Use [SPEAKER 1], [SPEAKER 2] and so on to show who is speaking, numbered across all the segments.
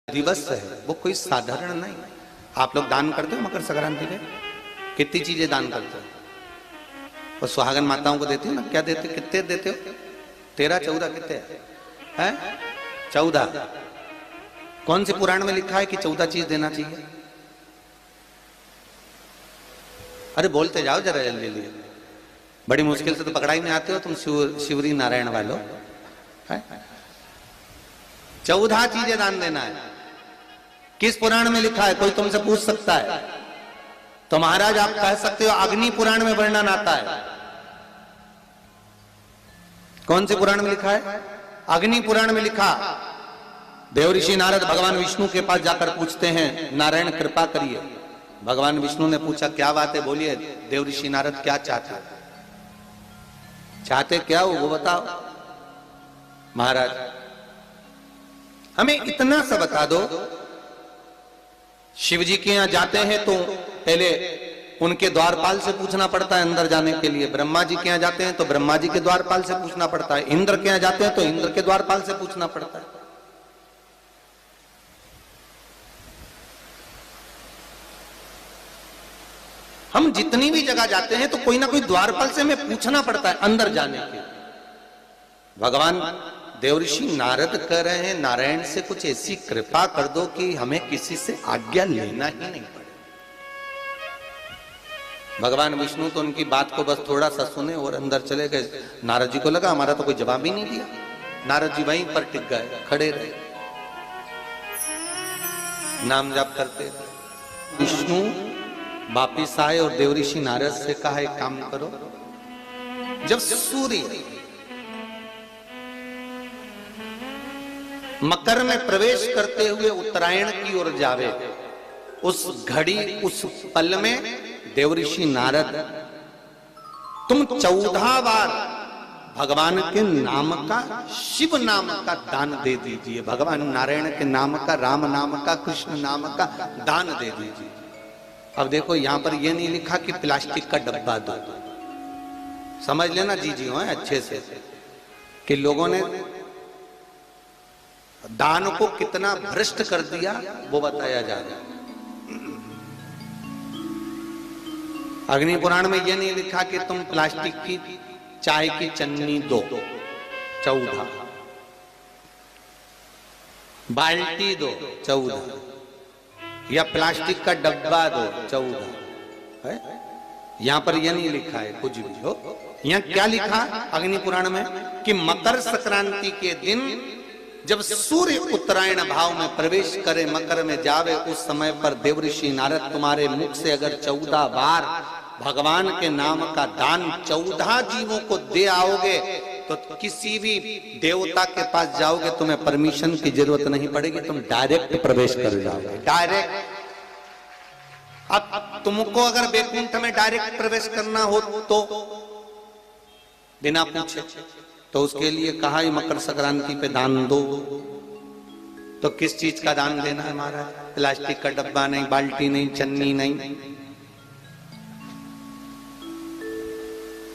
[SPEAKER 1] दिवस है वो कोई साधारण नहीं। आप लोग दान करते हो मकर संक्रांति पे? कितनी चीजें दान करते हो? और सुहागन माताओं को देते हो ना, क्या देते, कितने देते हो? 13 14 कितने हैं? 14। कौन से पुराण में लिखा है कि 14 चीज देना चाहिए? अरे बोलते जाओ जरा जल्दी जल्दी, बड़ी मुश्किल से तो पकड़ाई में आते हो तुम शिवरी नारायण वालों। 14 चीजें दान देना है। किस पुराण में लिखा है? कोई तुमसे पूछ सकता है तो महाराज आप कह सकते हो अग्नि पुराण में वर्णन आता है। कौन से पुराण में लिखा है? अग्नि पुराण में लिखा। देव ऋषि नारद भगवान विष्णु के पास जाकर पूछते हैं, नारायण कृपा करिए। भगवान विष्णु ने पूछा क्या बात है, बोलिए। देव ऋषि नारद क्या चाहते, चाहते क्या हो वो बताओ महाराज, हमें इतना सा बता दो। शिव जी के यहां जाते हैं तो पहले उनके द्वारपाल से पूछना पड़ता है अंदर जाने के लिए। ब्रह्मा जी के यहां जाते हैं तो ब्रह्मा जी के द्वारपाल से पूछना पड़ता है। इंद्र के यहां जाते हैं तो इंद्र के द्वारपाल से पूछना पड़ता है। हम जितनी भी जगह जाते हैं तो कोई ना कोई द्वारपाल से हमें पूछना पड़ता है अंदर जाने के। भगवान देवऋषि नारद कह रहे हैं नारायण से कुछ ऐसी कृपा कर दो कि हमें किसी से आज्ञा लेना ही नहीं पड़े। भगवान विष्णु तो उनकी बात को बस थोड़ा सा सुने और अंदर चले गए। नारद जी को लगा हमारा तो कोई जवाब ही नहीं दिया। नारद जी वहीं पर टिक गए, खड़े रहे, नाम जाप करते। विष्णु वापिस आए और देवऋषि नारद से कहा एक काम करो, जब सूर्य मकर में प्रवेश करते हुए उत्तरायण की ओर जावे, उस घड़ी उस पल में देवऋषि नारद तुम 14 बार भगवान के नाम का, शिव नाम का दान दे दीजिए। भगवान नारायण के नाम का, राम नाम का, कृष्ण नाम का दान दे दीजिए। अब देखो यहां पर यह नहीं लिखा कि प्लास्टिक का डब्बा दो। समझ लेना जी हो अच्छे से कि लोगों ने दान को कितना भ्रष्ट कर दिया वो बताया जा रहा है। अग्नि पुराण में यह नहीं लिखा कि तुम प्लास्टिक की चाय की चन्नी दो 14, बाल्टी दो 14, या प्लास्टिक का डब्बा दो 14 है। यहां पर यह नहीं लिखा है कुछ भी हो। यहां क्या लिखा अग्नि पुराण में कि मकर संक्रांति के दिन जब सूर्य उत्तरायण भाव में प्रवेश करे, मकर में जावे, उस समय पर देवऋषि नारद तुम्हारे मुख से अगर 14 बार भगवान के नाम का दान 14 जीवों को दे आओगे तो किसी भी देवता के पास जाओगे तुम्हें परमिशन की जरूरत नहीं पड़ेगी, तुम डायरेक्ट प्रवेश कर जाओगे। डायरेक्ट। अब तुमको अगर बैकुंठ में डायरेक्ट प्रवेश करना हो तो बिना पूछे, तो उसके लिए कहा ही मकर संक्रांति पे दान दो। तो किस चीज का दान देना है महाराज? प्लास्टिक का डब्बा नहीं, बाल्टी नहीं, चन्नी नहीं,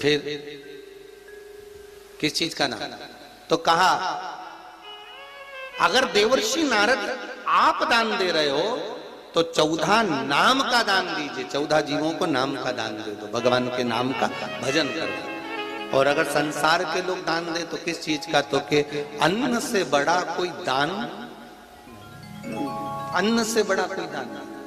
[SPEAKER 1] फिर किस चीज का नाम? तो कहा अगर देवर्षि नारद आप दान दे रहे हो तो 14 नाम का दान दीजिए। 14 जीवों को नाम का दान दे दो, भगवान के नाम का भजन करो। और अगर संसार के लोग दान दे तो किस चीज का? तो के अन्न से बड़ा कोई दान, अन्न से बड़ा कोई दान नहीं।